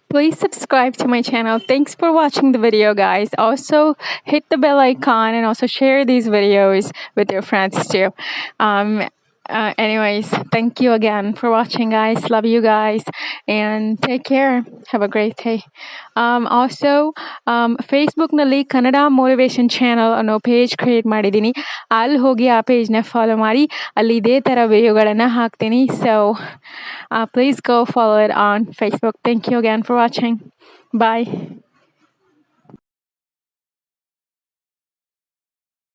Please subscribe to my channel. Thanks for watching the video, guys. Also, hit the bell icon and also share these videos with your friends too. Um, Anyways, thank you again for watching, guys. Love you guys and take care. Have a great day. Also, ಫೇಸ್ಬುಕ್ನಲ್ಲಿ Kannada motivation channel ಅನ್ನೋ page create ಮಾಡಿದ್ದೀನಿ. ಅಲ್ಲಿ ಹೋಗಿ ಆ ಪೇಜ್ನ follow ಮಾಡಿ ಅಲ್ಲಿ ಇದೇ ಥರ ವಿಡಿಯೋಗಳನ್ನು ಹಾಕ್ತೀನಿ. So please go follow it on Facebook. Thank you again for watching. Bye.